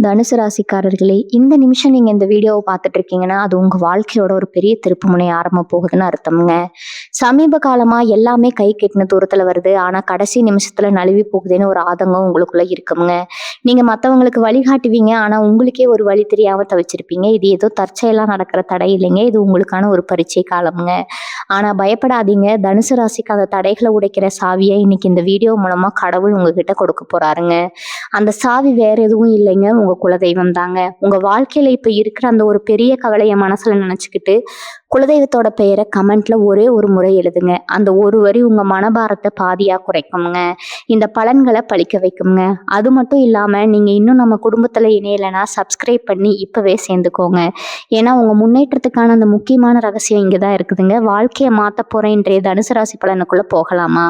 தனுசு ராசிக்காரர்களே, இந்த நிமிஷம் நீங்க இந்த வீடியோவை பார்த்துட்டு இருக்கீங்கன்னா, அது உங்க வாழ்க்கையோட ஒரு பெரிய திருப்புமுனை ஆரம்ப போகுதுன்னு அர்த்தம்ங்க. சமீப காலமா எல்லாமே கை கெட்டின தூரத்துல வருது. ஆனா கடைசி நிமிஷத்துல நழுவி போகுதுன்னு ஒரு ஆதங்கம் உங்களுக்குள்ள இருக்குங்க. நீங்க மத்தவங்களுக்கு வழிகாட்டுவீங்க. ஆனா உங்களுக்கே ஒரு வழி தெரியாம தவிச்சிருப்பீங்க. இது ஏதோ தற்செயலா நடக்கிற தடை இல்லைங்க. இது உங்களுக்கான ஒரு பரீட்சை காலம்ங்க. ஆனா பயப்படாதீங்க. தனுசு ராசிக்கு அந்த தடைகளை உடைக்கிற சாவியை இன்னைக்கு இந்த வீடியோ மூலமா கடவுள் உங்ககிட்ட கொடுக்க போறாருங்க. அந்த சாவி வேற எதுவும் இல்லைங்க. உங்க குலதெய்வம் தாங்க. உங்க வாழ்க்கையில இப்ப இருக்கிற அந்த ஒரு பெரிய கவலைய மனசுல நினைச்சுக்கிட்டு குலதெய்வத்தோட பெயரை கமெண்ட்ல ஒரே ஒரு முறை எழுதுங்க. அந்த ஒரு வரி உங்க மனபாரத்தை பாதியா குறைக்குங்க. இந்த பலன்களை பழிக்க வைக்குங்க. அது மட்டும் இல்லாம நீங்க இன்னும் நம்ம குடும்பத்துல இணையலைன்னா சப்ஸ்கிரைப் பண்ணி இப்பவே சேர்ந்துக்கோங்க. ஏன்னா உங்க முன்னேற்றத்துக்கான அந்த முக்கியமான ரகசியம் இங்கதான் இருக்குதுங்க. வாழ்க்கையை மாத்த போற இன்றைய தனுசு ராசி பலனுக்குள்ள போகலாமா?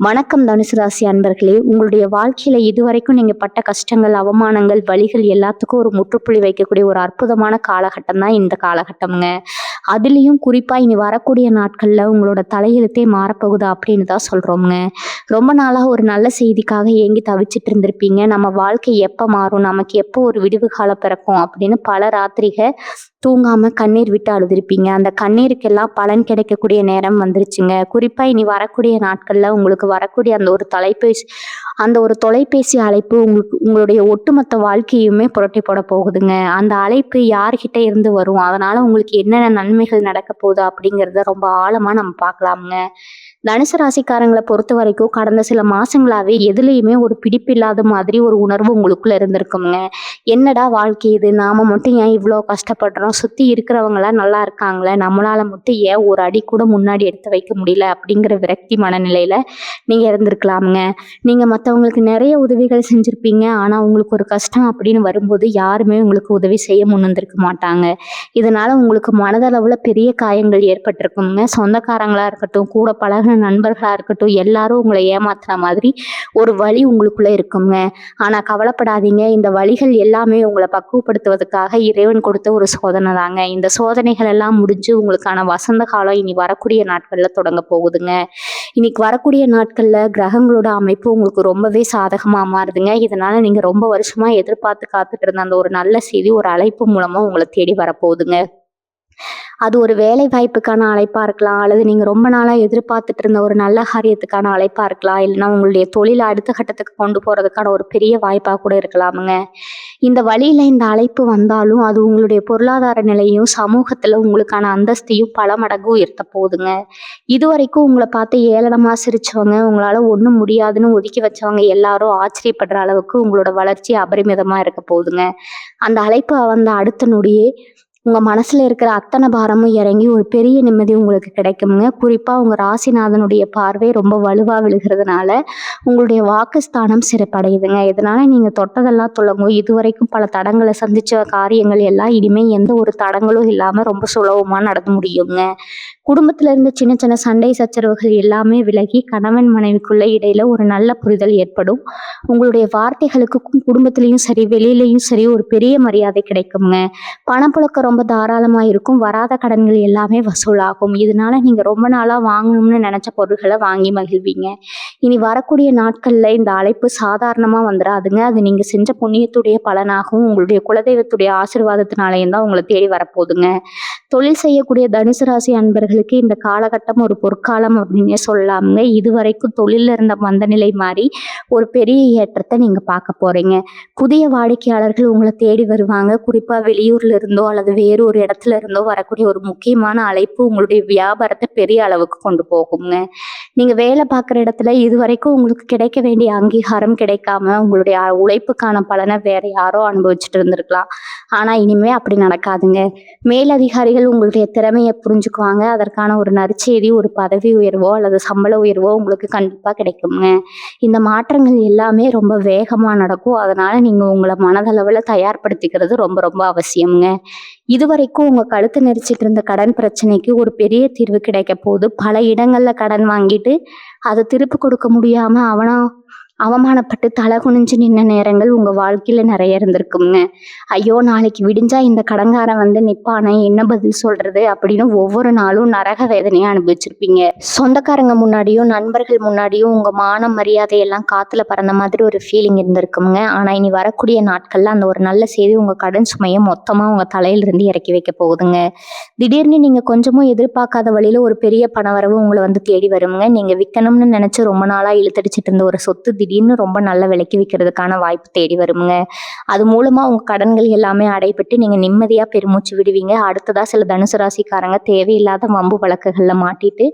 வணக்கம் தனுசு ராசி அன்பர்களே. உங்களுடைய வாழ்க்கையில இதுவரைக்கும் நீங்க பட்ட கஷ்டங்கள், அவமானங்கள், வலிகள் எல்லாத்துக்கும் ஒரு முற்றுப்புள்ளி வைக்கக்கூடிய ஒரு அற்புதமான காலகட்டம் தான் இந்த காலகட்டம்ங்க. அதுலயும் குறிப்பா இனி வரக்கூடிய நாட்கள்ல உங்களோட தலையெழுத்தே மாறப்போகுதா அப்படின்னு தான் சொல்றோம்ங்க. ரொம்ப நாளா ஒரு நல்ல செய்திக்காக ஏங்கி தவிச்சிட்டு இருந்திருப்பீங்க. நம்ம வாழ்க்கை எப்ப மாறும், நமக்கு எப்போ ஒரு விடிவு காலம் பிறக்கும் அப்படின்னு பல ராத்திரிக தூங்காம கண்ணீர் விட்டு அழுதுருப்பீங்க. அந்த கண்ணீருக்கெல்லாம் பலன் கிடைக்கக்கூடிய நேரம் வந்துருச்சுங்க. குறிப்பா இனி வரக்கூடிய நாட்கள்ல உங்களுக்கு வரக்கூடிய அந்த ஒரு தொலைபேசி அழைப்பு உங்களுடைய ஒட்டுமொத்த வாழ்க்கையுமே புரட்டி போட போகுதுங்க. அந்த அழைப்பு யார்கிட்ட இருந்து வரும், அதனால உங்களுக்கு என்னென்ன நன்மைகள் நடக்க போகுது அப்படிங்கிறத ரொம்ப ஆழமா நம்ம பார்க்கலாமுங்க. தனுசு ராசிக்காரங்களை பொறுத்த வரைக்கும் கடந்த சில மாசங்களாவே எதுலையுமே ஒரு பிடிப்பு இல்லாத மாதிரி ஒரு உணர்வு உங்களுக்குள்ள இருந்திருக்குங்க. என்னடா வாழ்க்கை இது, நாம மட்டும் ஏன் இவ்வளோ கஷ்டப்படுறோம், சுத்தி இருக்கிறவங்களாம் நல்லா இருக்காங்களே, நம்மளால மட்டும் ஏன் ஒரு அடி கூட முன்னாடி எடுத்து வைக்க முடியல அப்படிங்கிற விரக்தி மனநிலையில நீங்க இருந்திருக்கலாமுங்க. நீங்க மற்றவங்களுக்கு நிறைய உதவிகள் செஞ்சிருப்பீங்க. ஆனா உங்களுக்கு ஒரு கஷ்டம் அப்படின்னு வரும்போது யாருமே உங்களுக்கு உதவி செய்ய முன் வந்திருக்க மாட்டாங்க. இதனால உங்களுக்கு மனதளவுல பெரிய காயங்கள் ஏற்பட்டிருக்குங்க. சொந்தக்காரங்களா இருக்கட்டும், கூட பழகின நண்பர்களா இருக்கட்டும், எல்லாரும் உங்களை ஏமாத்துற மாதிரி ஒரு வலி உங்களுக்குள்ள இருக்குங்க. ஆனா கவலைப்படாதீங்க. இந்த வலிகள் எல்லாமே உங்களை பக்குவப்படுத்துவதற்காக இறைவன் கொடுத்த ஒரு சோதனை தாங்க. இந்த சோதனைகள் எல்லாம் முடிஞ்சு உங்களுக்கான வசந்த காலம் இனி வரக்கூடிய நாட்கள்ல தொடங்க போகுதுங்க. இன்னைக்கு வரக்கூடிய நாட்கள்ல கிரகங்களோட அமைப்பு உங்களுக்கு ரொம்பவே சாதகமா மாறுதுங்க. இதனால நீங்க ரொம்ப வருஷமா எதிர்பார்த்து காத்துட்டு இருந்த அந்த ஒரு நல்ல செய்தி ஒரு அழைப்பு மூலமா உங்களை தேடி வரப்போகுதுங்க. அது ஒரு வேலை வாய்ப்புக்கான அழைப்பா இருக்கலாம், அல்லது நீங்க ரொம்ப நாளா எதிர்பார்த்துட்டு இருந்த ஒரு நல்ல காரியத்துக்கான அழைப்பா இருக்கலாம், இல்லைன்னா உங்களுடைய தொழிலை அடுத்த கட்டத்துக்கு கொண்டு போறதுக்கான ஒரு பெரிய வாய்ப்பா கூட இருக்கலாமுங்க. இந்த வழியில இந்த அழைப்பு வந்தாலும் அது உங்களுடைய பொருளாதார நிலையும் சமூகத்துல உங்களுக்கான அந்தஸ்தையும் பல மடங்கு உயர்த்த போகுதுங்க. இதுவரைக்கும் உங்களை பார்த்து ஏளனமா சிரிச்சவங்க, உங்களால ஒண்ணும் முடியாதுன்னு ஒதுக்கி வச்சவங்க எல்லாரும் ஆச்சரியப்படுற அளவுக்கு உங்களோட வளர்ச்சி அபரிமிதமா இருக்க போகுதுங்க. அந்த அழைப்பு வந்த அடுத்த நொடியே உங்க மனசுல இருக்கிற அத்தனை பாரமும் இறங்கி ஒரு பெரிய நிம்மதி உங்களுக்கு கிடைக்குங்க. குறிப்பா உங்க ராசிநாதனுடைய பார்வை ரொம்ப வலுவா விழுகிறதுனால உங்களுடைய வாக்குஸ்தானம் சிறப்படையுதுங்க. இதனால நீங்க தொட்டதெல்லாம் துலங்கும். இதுவரைக்கும் பல தடங்களை சந்திச்ச காரியங்கள் எல்லாம் இனிமே எந்த ஒரு தடங்களும் இல்லாம ரொம்ப சுலபமா நடந்து முடியுங்க. குடும்பத்துல இருந்து சின்ன சின்ன சண்டை சச்சரவுகள் எல்லாமே விலகி கணவன் மனைவிக்குள்ள இடையில ஒரு நல்ல புரிதல் ஏற்படும். உங்களுடைய வார்த்தைகளுக்கும் குடும்பத்திலையும் சரி வெளியிலையும் சரி ஒரு பெரிய மரியாதை கிடைக்குங்க. பணப்புழக்கம் ரொம்ப தாராளமா இருக்கும். வராத கடன்கள் எல்லாமே வசூலாகும். இதனால நீங்க ரொம்ப நாளா வாங்கணும்னு நினைச்ச பொருட்களை வாங்கி மகிழ்வீங்க. இனி வரக்கூடிய நாட்கள்ல இந்த அழைப்பு சாதாரணமா வந்துடாதுங்க. அது நீங்க செஞ்ச புண்ணியத்துடைய பலனாகவும் உங்களுடைய குலதெய்வத்துடைய ஆசீர்வாதத்தினாலேயும் தான் உங்களை தேடி வரப்போகுதுங்க. தொழில் செய்யக்கூடிய தனுசு ராசி அன்பர்களுக்கு இந்த காலகட்டம் ஒரு பொற்காலம் அப்படின்னே சொல்லலாமுங்க. இதுவரைக்கும் தொழில இருந்த மந்த நிலை மாறி ஒரு பெரிய ஏற்றத்தை நீங்க பார்க்க போறீங்க. புதிய வாடிக்கையாளர்கள் உங்களை தேடி வருவாங்க. குறிப்பா வெளியூர்ல இருந்தோ அல்லது வேறு ஒரு இடத்துல இருந்தோ வரக்கூடிய ஒரு முக்கியமான அழைப்பு உங்களுடைய வியாபாரத்தை பெரிய அளவுக்கு கொண்டு போகுங்க. நீங்க வேலை பார்க்குற இடத்துல இதுவரைக்கும் உங்களுக்கு கிடைக்க வேண்டிய அங்கீகாரம் கிடைக்காம உங்களுடைய உழைப்புக்கான பலனை வேற யாரோ அனுபவிச்சுட்டு இருந்திருக்கலாம். ஆனா இனிமே அப்படி நடக்காதுங்க. மேலதிகாரிகள் உங்களுடைய திறமையை புரிஞ்சுக்குவாங்க. அதற்கான ஒரு நற்செய்தி, ஒரு பதவி உயர்வோ அல்லது சம்பள உயர்வோ உங்களுக்கு கண்டிப்பா கிடைக்குங்க. இந்த மாற்றங்கள் எல்லாமே ரொம்ப வேகமா நடக்கும். அதனால நீங்க உங்களை மனதளவுல தயார்படுத்திக்கிறது ரொம்ப ரொம்ப அவசியம்ங்க. இதுவரைக்கும் உங்க கழுத்து நெரிச்சிட்டு இருந்த கடன் பிரச்சனைக்கு ஒரு பெரிய தீர்வு கிடைக்க போகுது. பல இடங்கள்ல கடன் வாங்கிட்டு அதை திருப்பி கொடுக்க முடியாம அவமானப்பட்டு தலை குனிஞ்சு நின்ன நேரங்கள் உங்க வாழ்க்கையில நிறைய இருந்திருக்குங்க. ஐயோ நாளைக்கு விடிஞ்சா இந்த கடன்காரன் வந்து நிப்பானே, என்ன பதில் சொல்றது அப்படின்னு ஒவ்வொரு நாளும் நரக வேதனையை அனுபவிச்சிருப்பீங்க. சொந்தக்காரங்க முன்னாடியும் நண்பர்கள் முன்னாடியும் உங்க மானம் மரியாதை எல்லாம் காத்துல பறந்த மாதிரி ஒரு ஃபீலிங் இருந்திருக்குங்க. ஆனா இனி வரக்கூடிய நாட்கள்ல அந்த ஒரு நல்ல செய்தி உங்க கடன் சுமையை மொத்தமா உங்க தலையிலிருந்து இறக்கி வைக்க போகுதுங்க. திடீர்னு நீங்க கொஞ்சமும் எதிர்பார்க்காத வழியில ஒரு பெரிய பணவரவு உங்களை வந்து தேடி வருங்க. நீங்க விற்கணும்னு நினைச்சு ரொம்ப நாளா இழுத்தடிச்சிட்டு இருந்த ஒரு சொத்து திடீர்னு ரொம்ப நல்ல விலைக்கு விற்கிறதுக்கான வாய்ப்பு தேடி வருங்க. அது மூலமா உங்க கடன்கள் எல்லாமே அடைபட்டு நீங்க நிம்மதியா பெருமூச்சு விடுவீங்க. அடுத்ததா சில தனுசு ராசிக்காரங்க தேவையில்லாத வம்பு வழக்குகள்ல மாட்டிட்டு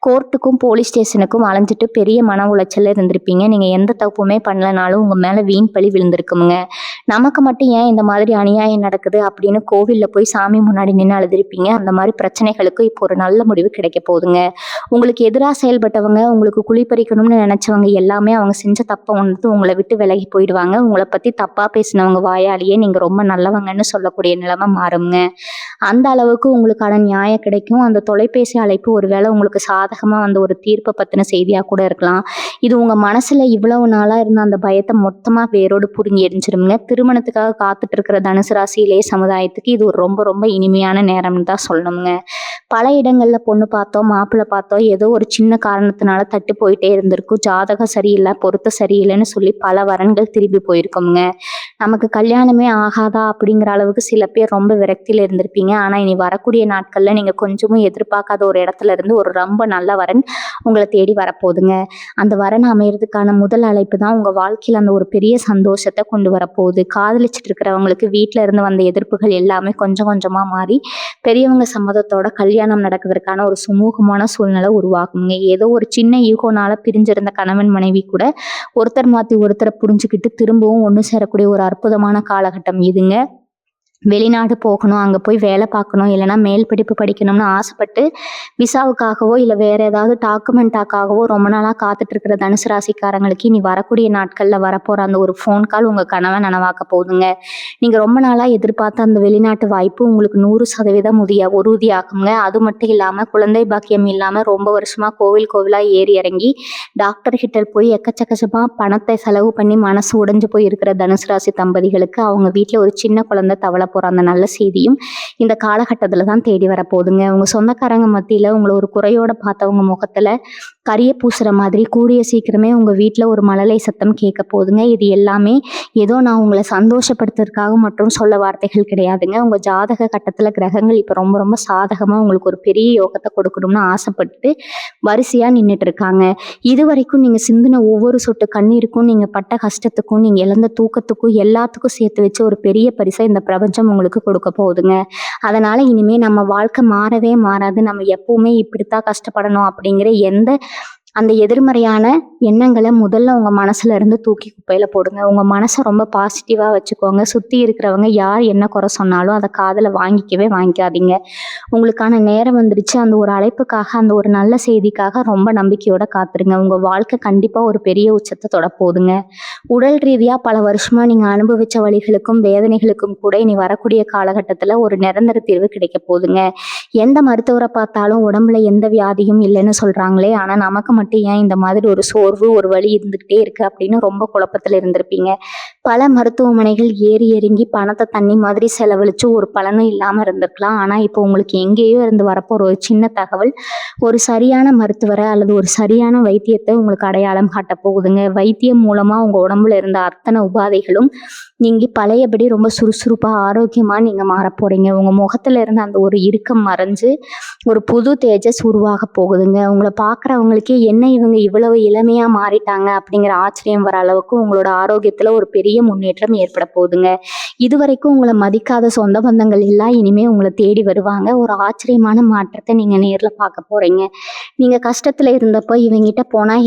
கோர்ட்டுக்கும் போலீஸ் ஸ்டேஷனுக்கும் அலைஞ்சிட்டு பெரிய மன உளைச்சல்ல இருந்திருப்பீங்க. நீங்க எந்த தப்புமே பண்ணலனாலும் உங்க மேல வீண் பழி விழுந்திருக்குங்க. நமக்கு மட்டும் ஏன் இந்த மாதிரி அநியாயம் நடக்குது அப்படின்னு கோவில்ல போய் சாமி முன்னாடி நின்று அழுதுருப்பீங்க. அந்த மாதிரி பிரச்சனைகளுக்கு இப்போ ஒரு நல்ல முடிவு கிடைக்க போகுதுங்க. உங்களுக்கு எதிராக செயல்பட்டவங்க, உங்களுக்கு குழிப்பறிக்கணும்னு நினைச்சவங்க எல்லாமே அவங்க செஞ்ச தப்பை உணர்ந்து உங்களை விட்டு விலகி போயிடுவாங்க. உங்களை பத்தி தப்பா பேசினவங்க வாயாலேயே நீங்க ரொம்ப நல்லவங்கன்னு சொல்லக்கூடிய நிலைமை மாறுங்க. அந்த அளவுக்கு உங்களுக்கான நியாயம் கிடைக்கும். அந்த தொலைபேசி அழைப்பு ஒருவேளை உங்களுக்கு சாதகமா வந்த ஒரு தீர்ப்பை பத்தின செய்தியா கூட இருக்கலாம். இது உங்க மனசுல இவ்வளவு நாளா இருந்த அந்த பயத்தை மொத்தமா வேரோடு புடுங்கி எரிஞ்சிருங்க. திருமணத்துக்காக காத்துட்டு இருக்கிற தனுசு ராசியிலே சமுதாயத்துக்கு இது ஒரு ரொம்ப ரொம்ப இனிமையான நேரம்னு தான் சொல்லணுங்க. பல இடங்கள்ல பொண்ணு பார்த்தோம், மாப்பிள்ளை பார்த்தோம், ஏதோ ஒரு சின்ன காரணத்தினால தட்டு போயிட்டே இருந்திருக்கும். ஜாதகம் சரியில்லை, பொருத்தம் சரியில்லைன்னு சொல்லி பல வரன்கள் திரும்பி போயிருக்கோங்க. நமக்கு கல்யாணமே ஆகாதா அப்படிங்கிற அளவுக்கு சில பேர் ரொம்ப விரக்தியில இருந்திருப்பீங்க. ஆனா இனி வரக்கூடிய நாட்கள்ல நீங்க கொஞ்சமும் எதிர்பார்க்காத ஒரு இடத்துல இருந்து ஒரு ரொம்ப நல்ல வரன் உங்களை தேடி வரப்போகுதுங்க. அந்த வரன் அமையறதுக்கான முதல் அழைப்பு தான் உங்க வாழ்க்கையில அந்த ஒரு பெரிய சந்தோஷத்தை கொண்டு வரப்போகுது. காதலிச்சிட்டு இருக்கிறவங்களுக்கு வீட்டுல இருந்து வந்த எதிர்ப்புகள் எல்லாமே கொஞ்சம் கொஞ்சமா மாறி பெரியவங்க சம்மதத்தோட கல்யாணம் நடக்கிறதுக்கான ஒரு சுமூகமான சூழ்நிலை உருவாகுங்க. ஏதோ ஒரு சின்ன ஈகோனால பிரிஞ்சிருந்த கணவன் மனைவி கூட ஒருத்தர் மாத்தி ஒருத்தரை புரிஞ்சுக்கிட்டு திரும்பவும் ஒன்று சேரக்கூடிய ஒரு அற்புதமான காலகட்டம் இதுங்க. வெளிநாடு போகணும், அங்கே போய் வேலை பார்க்கணும், இல்லைனா மேல் படிப்பு படிக்கணும்னு ஆசைப்பட்டு விசாவுக்காகவோ இல்லை வேற ஏதாவது டாக்குமெண்ட்டாக்காகவோ ரொம்ப நாளாக காத்துட்டு இருக்கிற தனுசு ராசிக்காரங்களுக்கு இனி வரக்கூடிய நாட்களில் வரப்போகிற அந்த ஒரு ஃபோன் கால் உங்கள் கனவை நனவாக்க போகுதுங்க. நீங்கள் ரொம்ப நாளாக எதிர்பார்த்த அந்த வெளிநாட்டு வாய்ப்பு உங்களுக்கு 100% உறுதியாகுங்க. அது மட்டும் இல்லாமல் குழந்தை பாக்கியம் இல்லாமல் ரொம்ப வருஷமாக கோவிலாக ஏறி இறங்கி டாக்டர் கிட்ட போய் எக்கச்சக்கமாக பணத்தை செலவு பண்ணி மனசு உடைஞ்சு போய் இருக்கிற தனுசு ராசி தம்பதிகளுக்கு அவங்க வீட்டில் ஒரு சின்ன குழந்தை தவள போகிற அந்த நல்ல செய்தியும் இந்த காலகட்டத்தில் தான் தேடி வரப்போகுதுங்க. உங்கள் சொந்தக்காரங்க மத்தியில் உங்களை ஒரு குறையோட பார்த்தவங்க முகத்தில் கரிய பூசுற மாதிரி கூடிய சீக்கிரமே உங்கள் வீட்டில் ஒரு மழலை சத்தம் கேட்க போகுதுங்க. இது எல்லாமே ஏதோ நான் உங்களை சந்தோஷப்படுத்துறதுக்காக மட்டும் சொல்ல வார்த்தைகள் கிடையாதுங்க. உங்கள் ஜாதக கட்டத்தில் கிரகங்கள் இப்போ ரொம்ப ரொம்ப சாதகமாக உங்களுக்கு ஒரு பெரிய யோகத்தை கொடுக்கணும்னு ஆசைப்பட்டு வரிசையாக நின்றுட்டு இருக்காங்க. இது வரைக்கும் நீங்கள் சிந்தின ஒவ்வொரு சொட்டு கண்ணீருக்கும், நீங்கள் பட்ட கஷ்டத்துக்கும், நீங்கள் இழந்த தூக்கத்துக்கும் எல்லாத்துக்கும் சேர்த்து வச்சு ஒரு பெரிய பரிசை இந்த பிரபஞ்சம் உங்களுக்கு கொடுக்க போகுதுங்க. அதனால இனிமே நம்ம வாழ்க்கை மாறவே மாறாது. நம்ம எப்பவுமே இப்படித்தான் கஷ்டப்படணும் அப்படிங்கிற அந்த எதிர்மறையான எண்ணங்களை முதல்ல உங்க மனசுல இருந்து தூக்கி குப்பையில போடுங்க. உங்க மனசை ரொம்ப பாசிட்டிவா வச்சுக்கோங்க. சுத்தி இருக்கிறவங்க யார் என்ன குறை சொன்னாலும் அதை காதுல வாங்கிக்காதீங்க. உங்களுக்கான நேரம் வந்துருச்சு. அந்த ஒரு அழைப்புக்காக, அந்த ஒரு நல்ல செய்திக்காக ரொம்ப நம்பிக்கையோட காத்துருங்க. உங்க வாழ்க்கை கண்டிப்பா ஒரு பெரிய உச்சத்தை தொட போகுதுங்க. உடல் ரீதியா பல வருஷமா நீங்க அனுபவிச்ச வலிகளுக்கும் வேதனைகளுக்கும் கூட இனி வரக்கூடிய காலகட்டத்துல ஒரு நிரந்தர தீர்வு கிடைக்க போகுதுங்க. எந்த மருத்துவரை பார்த்தாலும் உடம்புல எந்த வியாதியும் இல்லைன்னு சொல்றாங்களே, ஆனா நமக்கு மட்டும் ஏன் இந்த மாதிரி ஒரு சோர்வு, ஒரு வலி இருந்துகிட்டே இருக்கு அப்படின்னு ரொம்ப குழப்பத்துல இருந்திருப்பீங்க. பல மருத்துவமனைகள் ஏறி இறங்கி பணத்தை தண்ணி மாதிரி செலவழிச்சு ஒரு பலனும் இல்லாம இருந்திருக்கலாம். ஆனா இப்போ உங்களுக்கு எங்கேயோ இருந்து வரப்போற ஒரு சின்ன தகவல் ஒரு சரியான மருத்துவரை அல்லது ஒரு சரியான வைத்தியத்தை உங்களுக்கு அடையாளம் காட்ட போகுதுங்க. வைத்தியம் மூலமா உங்க உடம்புல இருந்த அத்தனை உபாதைகளும் நீங்க பழையபடி ரொம்ப சுறுசுறுப்பா ஆரோக்கியமா நீங்க மாற போறீங்க. உங்க முகத்துல இருந்த அந்த ஒரு இறுக்கம் மறைஞ்சு ஒரு புது தேஜஸ் உருவாக போகுதுங்க. உங்களை பார்க்குறவங்களுக்கே என்ன இவங்க இவ்வளவு இளமையா மாறிட்டாங்க அப்படிங்கிற ஆச்சரியம் வர அளவுக்கு உங்களோட ஆரோக்கியத்துல ஒரு பெரிய முன்னேற்றம் ஏற்பட போகுதுங்க. இதுவரைக்கும் உங்களை மதிக்காத சொந்த பந்தங்கள் எல்லாம் இனிமே உங்களை தேடி வருவாங்க. ஒரு ஆச்சரியமான மாற்றத்தை நீங்க நேர்ல பார்க்க போறீங்க. நீங்க கஷ்டத்துல இருந்தப்போ இவங்கிட்ட போனா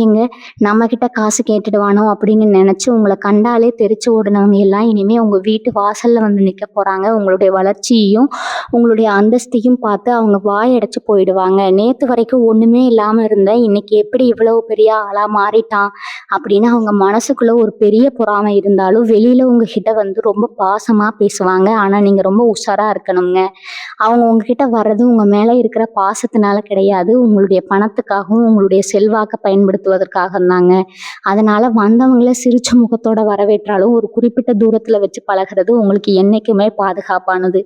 நம்ம கிட்ட காசு கேட்டுடுவானோ அப்படின்னு நினைச்சு உங்களை கண்டாலே தெரிச்சு ஓடுனவங்க எல்லாம் இனிமே உங்க வீட்டு வாசல்ல வந்து நிக்க போறாங்க. உங்களுடைய வளர்ச்சியையும் உங்களுடைய அந்தஸ்தையும் பார்த்து அவங்க வாயடைச்சு போயிடுவாங்க. நேத்து வரைக்கும் ஒண்ணுமே இல்லாம இருந்த இன்னைக்கு எப்படி எப்படி இவ்வளவு பெரிய ஆளா மாறிட்டான் அப்படின்னு அவங்க மனசுக்குள்ள ஒரு பெரிய பொறாமை இருந்தாலும் வெளியில உங்ககிட்ட வந்து ரொம்ப பாசமா பேசுவாங்க. ஆனா நீங்க ரொம்ப உஷாரா இருக்கணுங்க. அவங்க உங்ககிட்ட வர்றது உங்க மேல இருக்கிற பாசத்தினால கிடையாது, உங்களுடைய பணத்துக்காகவும் உங்களுடைய செல்வாக்க பயன்படுத்துவதற்காக தாங்க. அதனால வந்தவங்கள சிரிச்ச முகத்தோட வரவேற்றாலும் ஒரு குறிப்பிட்ட தூரத்துல வச்சு பழகிறது உங்களுக்கு என்னைக்குமே பாதுகாப்பானது.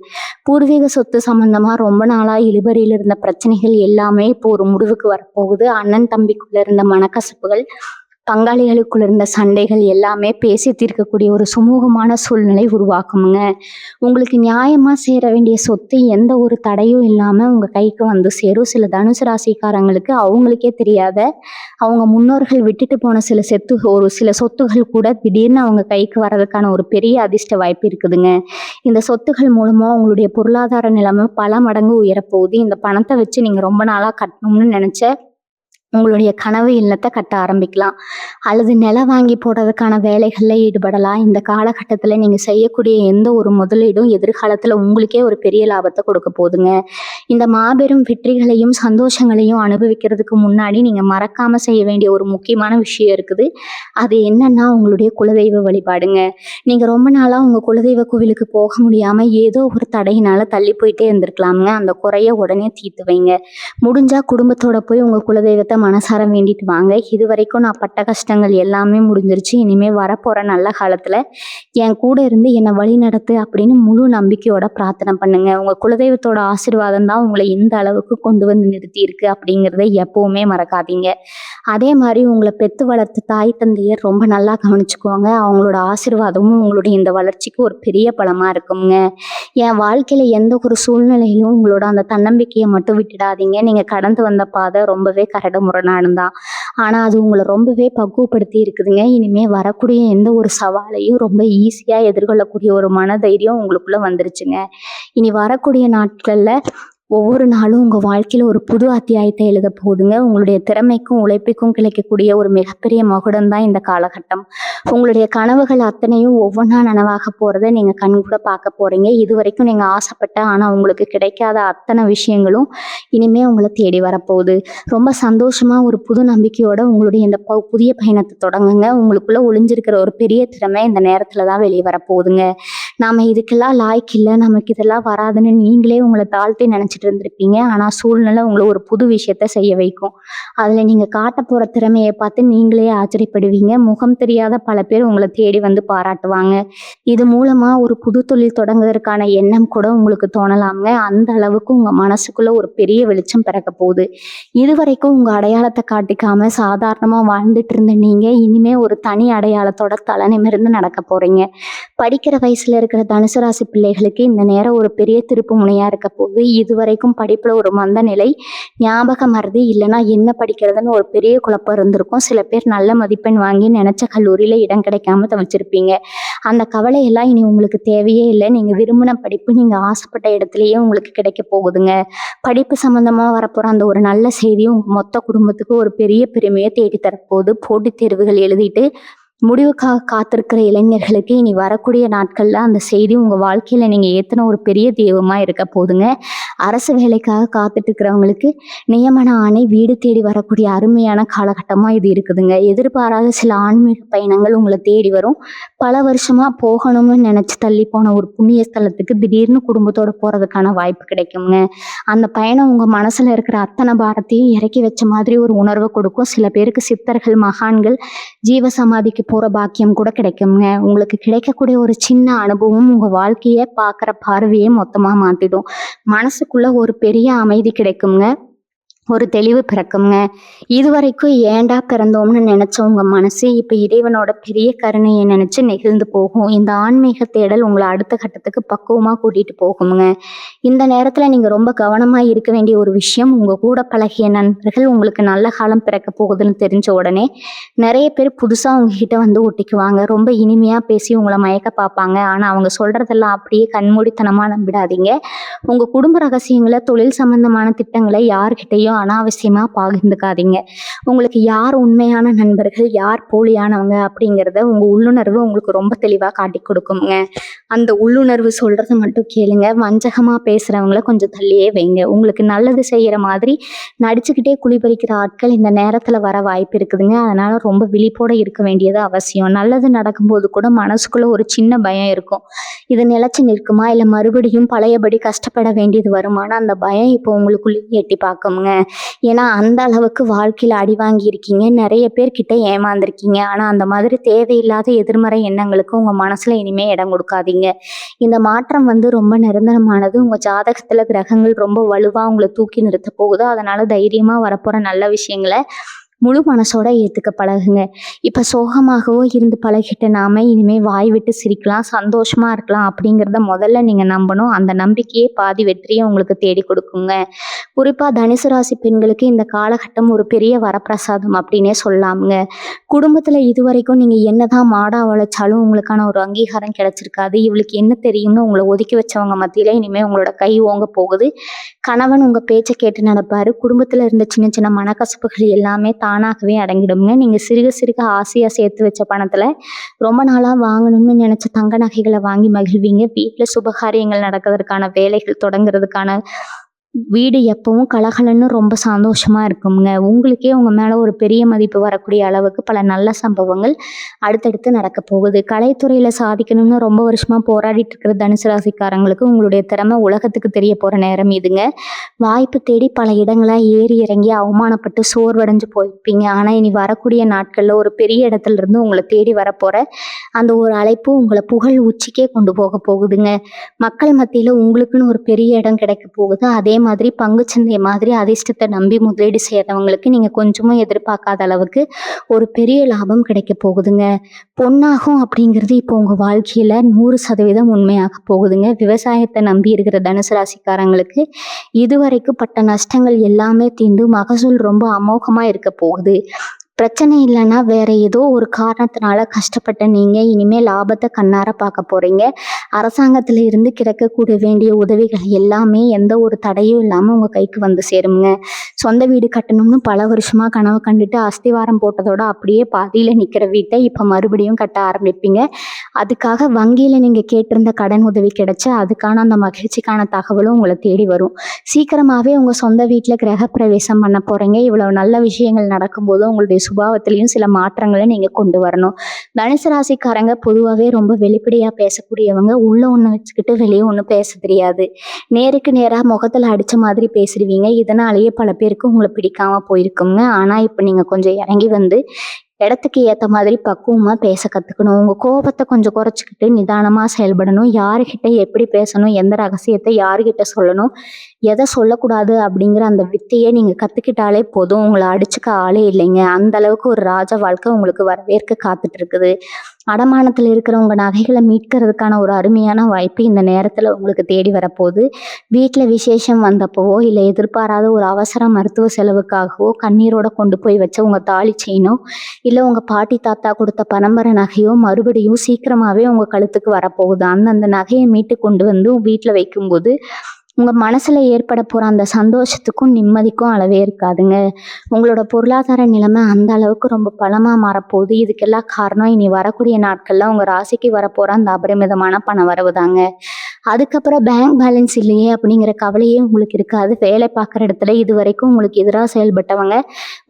பூர்வீக சொத்து சம்பந்தமா ரொம்ப நாளா இழுபறியில இருந்த பிரச்சனைகள் எல்லாமே இப்போ ஒரு முடிவுக்கு வரப்போகுது. அண்ணன் தம்பிக்குள்ள இருந்த மனக்கசப்புகள், பங்காளிகளுக்குள்ள இருந்த சண்டைகள் எல்லாமே பேசி தீர்க்கக்கூடிய ஒரு சுமூகமான சூழ்நிலை உருவாக்குமுங்க. உங்களுக்கு நியாயமா சேர வேண்டிய சொத்து எந்த ஒரு தடையும் இல்லாம உங்க கைக்கு வந்து சேரும். சில தனுசு ராசிக்காரங்களுக்கு அவங்களுக்கே தெரியாத அவங்க முன்னோர்கள் விட்டுட்டு போன சில சொத்துகள் கூட திடீர்னு அவங்க கைக்கு வர்றதுக்கான ஒரு பெரிய அதிர்ஷ்ட வாய்ப்பு இருக்குதுங்க. இந்த சொத்துகள் மூலமா உங்களுடைய பொருளாதார நிலைமை பல மடங்கு உயரப்போகுது. இந்த பணத்தை வச்சு நீங்க ரொம்ப நாளா கட்டணும்னு நினைச்ச உங்களுடைய கனவு இல்லத்தை கட்ட ஆரம்பிக்கலாம். அல்லது நிலம் வாங்கி போடுறதுக்கான வேலைகளில் ஈடுபடலாம். இந்த காலகட்டத்தில் நீங்கள் செய்யக்கூடிய எந்த ஒரு முதலீடும் எதிர்காலத்தில் உங்களுக்கே ஒரு பெரிய லாபத்தை கொடுக்க போகுதுங்க. இந்த மாபெரும் வெற்றிகளையும் சந்தோஷங்களையும் அனுபவிக்கிறதுக்கு முன்னாடி நீங்கள் மறக்காமல் செய்ய வேண்டிய ஒரு முக்கியமான விஷயம் இருக்குது. அது என்னன்னா உங்களுடைய குலதெய்வ வழிபாடுங்க. நீங்கள் ரொம்ப நாளாக உங்கள் குலதெய்வ கோவிலுக்கு போக முடியாமல் ஏதோ ஒரு தடையினால் தள்ளி போயிட்டே இருந்திருக்கலாமுங்க. அந்த குறைய உடனே தீர்த்து வைங்க. முடிஞ்சால் குடும்பத்தோட போய் உங்கள் குலதெய்வத்தை மனசார வேண்டிட்டு வாங்க. இது வரைக்கும் நான் பட்ட கஷ்டங்கள் எல்லாமே முடிஞ்சிருச்சு. இனிமே வரப்போற நல்ல காலத்துல என் கூட இருந்து என்னை வழி நடத்து அப்படின்னு முழு நம்பிக்கையோட பிரார்த்தனை பண்ணுங்க. உங்க குலதெய்வத்தோட ஆசீர்வாதம் தான் உங்களை இந்த அளவுக்கு கொண்டு வந்து நிறுத்தி இருக்கு அப்படிங்கிறத எப்பவுமே மறக்காதீங்க. அதே மாதிரி உங்களை பெத்து வளர்த்த தாய் தந்தையர் ரொம்ப நல்லா கவனிச்சுக்குவாங்க. அவங்களோட ஆசீர்வாதமும் உங்களுடைய இந்த வளர்ச்சிக்கு ஒரு பெரிய பலமா இருக்குங்க. என் வாழ்க்கையில எந்த ஒரு சூழ்நிலையிலும் உங்களோட அந்த தன்னம்பிக்கையை மட்டும் விட்டுடாதீங்க. நீங்க கடந்து வந்த பாதை ரொம்பவே கரடு முரடானதான், ஆனா அது உங்களை ரொம்பவே பக்குவப்படுத்தி இருக்குதுங்க. இனிமே வரக்கூடிய எந்த ஒரு சவாலையும் ரொம்ப ஈஸியா எதிர்கொள்ளக்கூடிய ஒரு மனதைரியம் உங்களுக்குள்ள வந்துருச்சுங்க. இனி வரக்கூடிய நாட்கள்ல ஒவ்வொரு நாளும் உங்க வாழ்க்கையில ஒரு புது அத்தியாயத்தை எழுத போகுதுங்க. உங்களுடைய திறமைக்கும் உழைப்புக்கும் கிடைக்கக்கூடிய ஒரு மிகப்பெரிய மகுடம் தான் இந்த காலகட்டம். உங்களுடைய கனவுகள் அத்தனையும் ஒவ்வொன்றா நனவாக போறதை நீங்க கண் கூட பார்க்க போறீங்க. இது வரைக்கும் நீங்க ஆசைப்பட்ட ஆனா உங்களுக்கு கிடைக்காத அத்தனை விஷயங்களும் இனிமே உங்களை தேடி வரப்போகுது. ரொம்ப சந்தோஷமா ஒரு புது நம்பிக்கையோட உங்களுடைய இந்த புதிய பயணத்தை தொடங்குங்க. உங்களுக்குள்ள ஒளிஞ்சிருக்கிற ஒரு பெரிய திறமை இந்த நேரத்துல தான் வெளியே வரப்போகுதுங்க. நாம இதுக்கெல்லாம் லாய்க்கு இல்லை, நமக்கு இதெல்லாம் வராதுன்னு நீங்களே உங்களை தாழ்த்தி நினைச்சிட்டு இருந்திருப்பீங்க. ஆனா சூழ்நிலை உங்களை ஒரு புது விஷயத்த செய்ய வைக்கும். அதுல நீங்க காட்ட போற திறமையை பார்த்து நீங்களே ஆச்சரியப்படுவீங்க. முகம் தெரியாத பல பேர் உங்களை தேடி வந்து பாராட்டுவாங்க. இது மூலமா ஒரு புது தொழில் தொடங்குவதற்கான எண்ணம் கூட உங்களுக்கு தோணலாங்க. அந்த அளவுக்கு உங்க மனசுக்குள்ள ஒரு பெரிய வெளிச்சம் பிறக்க போகுது. இதுவரைக்கும் உங்க அடையாளத்தை காட்டிக்காம சாதாரணமா வாழ்ந்துட்டு இருந்த நீங்க இனிமே ஒரு தனி அடையாளத்தோட தலை நிமிர்ந்து நடக்க போறீங்க. படிக்கிற வயசுல இருக்கிற தனுசு ராசி பிள்ளைகளுக்கு இந்த நேரம் ஒரு பெரிய திருப்பு முனையா இருக்க போகுது. இதுவரைக்கும் படிப்புல ஒரு மந்த நிலை, ஞாபகம் மறதி, இல்லைன்னா என்ன படிக்கிறதுன்னு ஒரு பெரிய குழப்பம் இருந்திருக்கும். சில பேர் நல்ல மதிப்பெண் வாங்கி நினைச்ச கல்லூரியில இடம் கிடைக்காம தவிச்சிருப்பீங்க. அந்த கவலையெல்லாம் இனி உங்களுக்கு தேவையே இல்லை. நீங்க விரும்பின படிப்பு நீங்க ஆசைப்பட்ட இடத்துலயே உங்களுக்கு கிடைக்க போகுதுங்க. படிப்பு சம்பந்தமா வரப்போற அந்த ஒரு நல்ல செய்தியும் உங்க மொத்த குடும்பத்துக்கு ஒரு பெரிய பெருமையை தேடி தரப்போகுது. போட்டித் தேர்வுகள் எழுதிட்டு முடிவுக்காக காத்திருக்கிற இளைஞர்களுக்கு இனி வரக்கூடிய நாட்கள்ல அந்த செய்தி உங்க வாழ்க்கையில நீங்க ஏத்தின ஒரு பெரிய தெய்வமா இருக்க போதுங்க. அரசு வேலைக்காக காத்துட்டு இருக்கிறவங்களுக்கு நியமன ஆணை வீடு தேடி வரக்கூடிய அருமையான காலகட்டமா இது இருக்குதுங்க. எதிர்பாராத சில ஆன்மீக பயணங்கள் உங்களை தேடி வரும். பல வருஷமா போகணும்னு நினைச்சு தள்ளி போன ஒரு புண்ணிய ஸ்தலத்துக்கு திடீர்னு குடும்பத்தோட போறதுக்கான வாய்ப்பு கிடைக்குங்க. அந்த பயணம் உங்க மனசுல இருக்கிற அத்தனை பாரத்தையும் இறக்கி வச்ச மாதிரி ஒரு உணர்வை கொடுக்கும். சில பேருக்கு சித்தர்கள், மகான்கள், ஜீவசமாதிக்கு போற பாக்கியம் கூட கிடைக்குங்க. உங்களுக்கு கிடைக்கக்கூடிய ஒரு சின்ன அனுபவம் உங்க வாழ்க்கைய பார்க்குற பார்வையே மொத்தமா மாத்திடும். மனசுக்குள்ள ஒரு பெரிய அமைதி கிடைக்குங்க. ஒரு தெளிவு பிறக்குங்க. இதுவரைக்கும் ஏண்டா பிறந்தோம்னு நினைச்ச உங்க மனசு இப்ப இறைவனோட பெரிய கருணையை நினைச்சு நெகிழ்ந்து போகும். இந்த ஆன்மீக தேடல் உங்களை அடுத்த கட்டத்துக்கு பக்குவமா கூட்டிட்டு போகுங்க. இந்த நேரத்துல நீங்க ரொம்ப கவனமா இருக்க வேண்டிய ஒரு விஷயம், உங்க கூட பழகிய நண்பர்கள் உங்களுக்கு நல்ல காலம் பிறக்க போகுதுன்னு தெரிஞ்ச உடனே நிறைய பேர் புதுசா உங்ககிட்ட வந்து ஒட்டிக்குவாங்க. ரொம்ப இனிமையா பேசி உங்களை மயக்க பார்ப்பாங்க. ஆனா அவங்க சொல்றதெல்லாம் அப்படியே கண்மூடித்தனமா நம்பிடாதீங்க. உங்க குடும்ப ரகசியங்களை, தொழில் சம்பந்தமான திட்டங்களை யார்கிட்டையும் விஷயத்தையும் அனாவசியமாக பகிர்ந்துக்காதீங்க. உங்களுக்கு யார் உண்மையான நண்பர்கள், யார் போலியானவங்க அப்படிங்கிறத உங்கள் உள்ளுணர்வு உங்களுக்கு ரொம்ப தெளிவாக காட்டி கொடுக்குங்க. அந்த உள்ளுணர்வு சொல்கிறத மட்டும் கேளுங்க. வஞ்சகமாக பேசுகிறவங்கள கொஞ்சம் தள்ளியே வைங்க. உங்களுக்கு நல்லது செய்கிற மாதிரி நடிச்சுக்கிட்டே குழிபறிக்கிற ஆட்கள் இந்த நேரத்தில் வர வாய்ப்பு இருக்குதுங்க. அதனால் ரொம்ப விழிப்போடு இருக்க வேண்டியது அவசியம். நல்லது நடக்கும்போது கூட மனசுக்குள்ளே ஒரு சின்ன பயம் இருக்கும். இது நிலைச்சு நிற்குமா, இல்லை மறுபடியும் பழையபடி கஷ்டப்பட வேண்டியது வருமானா, அந்த பயம் இப்போ உங்களுக்குள்ளேயே எட்டி பார்க்குங்க. ஏன்னா அந்த அளவுக்கு வாழ்க்கையில் அடி வாங்கியிருக்கீங்க, நிறைய பேர்கிட்ட ஏமாந்துருக்கீங்க. ஆனால் அந்த மாதிரி தேவையில்லாத எதிர்மறை எண்ணங்களுக்கு உங்கள் மனசில் இனிமேல் இடம் கொடுக்காதீங்க. இந்த மாற்றம் ரொம்ப நிரந்தரமானது. உங்கள் ஜாதகத்தில் கிரகங்கள் ரொம்ப வலுவாக உங்களை தூக்கி நிறுத்த போகுது. அதனால் தைரியமாக வரப்போகிற நல்ல விஷயங்களை முழு மனசோட ஏற்றுக்க பழகுங்க. இப்போ சோகமாகவோ இருந்து பழகிட்ட நாம இனிமேல் வாய் விட்டு சிரிக்கலாம், சந்தோஷமா இருக்கலாம் அப்படிங்கிறத முதல்ல நீங்கள் நம்பணும். அந்த நம்பிக்கையே பாதி வெற்றியை உங்களுக்கு தேடி கொடுக்குங்க. குறிப்பாக தனுசு ராசி பெண்களுக்கு இந்த காலகட்டம் ஒரு பெரிய வரப்பிரசாதம் அப்படின்னே சொல்லலாமுங்க. குடும்பத்தில் இதுவரைக்கும் நீங்கள் என்னதான் மாடா உழைச்சாலும் உங்களுக்கான ஒரு அங்கீகாரம் கிடைச்சிருக்காது. இவளுக்கு என்ன தெரியும்னு உங்களை ஒதுக்கி வச்சவங்க மத்தியில் இனிமேல் உங்களோட கை ஓங்க போகுது. கணவன் உங்கள் பேச்சை கேட்டு நடப்பார். குடும்பத்தில் இருந்த சின்ன சின்ன மனக்கசப்புகள் எல்லாமே தானாகவே அடங்கிடுங்க. நீங்கள் சிறுக சிறுக ஆசையாக சேர்த்து வச்ச பணத்தில் ரொம்ப நாளாக வாங்கணும்னு நினச்ச தங்க நகைகளை வாங்கி மகிழ்வீங்க. வீட்டில் சுபகாரியங்கள் நடக்கிறதுக்கான வேலைகள் தொடங்குறதுக்கான வீடு எப்பவும் கலகலன்னு ரொம்ப சந்தோஷமா இருக்குங்க. உங்களுக்கே உங்க மேல ஒரு பெரிய மதிப்பு வரக்கூடிய அளவுக்கு பல நல்ல சம்பவங்கள் அடுத்தடுத்து நடக்க போகுது. கலைத்துறையில சாதிக்கணும்னு ரொம்ப வருஷமா போராடிட்டு இருக்கிற தனுசு ராசிக்காரங்களுக்கு உங்களுடைய திறமை உலகத்துக்கு தெரிய போற நேரம் இதுங்க. வாய்ப்பு தேடி பல இடங்களா ஏறி இறங்கி அவமானப்பட்டு சோர்வடைஞ்சு போயிருப்பீங்க. ஆனா இனி வரக்கூடிய நாட்கள்ல ஒரு பெரிய இடத்துல இருந்து உங்களை தேடி வரப்போற அந்த ஒரு அழைப்பு உங்களை புகழ் உச்சிக்கே கொண்டு போக போகுதுங்க. மக்கள் மத்தியில உங்களுக்குன்னு ஒரு பெரிய இடம் கிடைக்க போகுது. அதே மாதிரி பங்குச்சந்தை மாதிரி அதிர்ஷ்டத்தை நம்பி முதலீடு செய்யறவங்களுக்கு நீங்க கொஞ்சமும் எதிர்பார்க்காத அளவுக்கு ஒரு பெரிய லாபம் கிடைக்க போகுதுங்க. பொன்னாகும் அப்படிங்கிறது இப்போ உங்க வாழ்க்கையில 100% உண்மையாக போகுதுங்க. விவசாயத்தை நம்பி இருக்கிற தனுசு ராசிக்காரங்களுக்கு இதுவரைக்கும் பட்ட நஷ்டங்கள் எல்லாமே தீர்ந்து மகசூல் ரொம்ப அமோகமா இருக்க போகுது. பிரச்சனை இல்லைன்னா வேற ஏதோ ஒரு காரணத்தினால கஷ்டப்பட்ட நீங்க இனிமே லாபத்தை கண்ணார பார்க்க போறீங்க. அரசாங்கத்துல இருந்து கிடைக்கக்கூடிய வேண்டிய உதவிகள் எல்லாமே எந்த ஒரு தடையும் இல்லாம உங்க கைக்கு வந்து சேருங்க. சொந்த வீடு கட்டணும்னு பல வருஷமா கனவு கண்டுட்டு அஸ்திவாரம் போட்டதோட அப்படியே பாதியில நிக்கிற வீட்டை இப்ப மறுபடியும் கட்ட ஆரம்பிப்பீங்க. அதுக்காக வங்கியில நீங்க கேட்டிருந்த கடன் உதவி கிடைச்சு அதுக்கான அந்த மகிழ்ச்சிக்கான தகவலும் உங்களை தேடி வரும். சீக்கிரமாவே உங்க சொந்த வீட்டுல கிரக பிரவேசம் பண்ண போறீங்க. இவ்வளவு நல்ல விஷயங்கள் நடக்கும்போது உங்களுடைய சுபாவத்திலையும் சில மாற்றங்களை நீங்க கொண்டு வரணும். தனுசு ராசிக்காரங்க பொதுவாகவே ரொம்ப வெளிப்படையா பேசக்கூடியவங்க. உள்ள ஒண்ணு வச்சுக்கிட்டு வெளியே ஒண்ணு பேச தெரியாது. நேருக்கு நேரா முகத்துல அடிச்ச மாதிரி பேசிடுவீங்க. இதனாலேயே பல பேருக்கு உங்களை பிடிக்காம போயிருக்குங்க. ஆனா இப்ப நீங்க கொஞ்சம் இறங்கி வந்து இடத்துக்கு ஏற்ற மாதிரி பக்குவமாக பேச கற்றுக்கணும். உங்கள் கோபத்தை கொஞ்சம் குறைச்சிக்கிட்டு நிதானமாக செயல்படணும். யாருக்கிட்ட எப்படி பேசணும், எந்த ரகசியத்தை யாருக்கிட்ட சொல்லணும், எதை சொல்லக்கூடாது அப்படிங்கிற அந்த வித்தையை நீங்கள் கற்றுக்கிட்டாலே போதும். உங்களை அடிச்சுக்க ஆளே இல்லைங்க. அந்த அளவுக்கு ஒரு ராஜ வாழ்க்கை உங்களுக்கு வரவேற்க காத்துட்டு இருக்குது. அடமானத்தில் இருக்கிற உங்கள் நகைகளை மீட்கிறதுக்கான ஒரு அருமையான வாய்ப்பு இந்த நேரத்தில் உங்களுக்கு தேடி வரப்போகுது. வீட்டில் விசேஷம் வந்தப்போவோ இல்லை எதிர்பாராத ஒரு அவசர மருத்துவ செலவுக்காகவோ கண்ணீரோட கொண்டு போய் வச்ச உங்கள் தாலி செயினோ இல்லை உங்கள் பாட்டி தாத்தா கொடுத்த பரம்பரை நகையோ மறுபடியும் சீக்கிரமாகவே உங்கள் கழுத்துக்கு வரப்போகுது. அந்த நகையை மீட்டு கொண்டு வந்து வீட்டில் வைக்கும்போது உங்கள் மனசில் ஏற்பட போகிற அந்த சந்தோஷத்துக்கும் நிம்மதிக்கும் அளவே இருக்காதுங்க. உங்களோட பொருளாதார நிலைமை அந்த அளவுக்கு ரொம்ப பலமாக மாறப்போகுது. இதுக்கெல்லாம் காரணம் இனி வரக்கூடிய நாட்களில் உங்கள் ராசிக்கு வரப்போகிற அந்த அபரிமிதமான பண வரவு தாங்க. அதுக்கப்புறம் பேங்க் பேலன்ஸ் இல்லையே அப்படிங்கிற கவலையே உங்களுக்கு இருக்காது. வேலை பார்க்குற இடத்துல இது வரைக்கும் உங்களுக்கு எதிராக செயல்பட்டவங்க,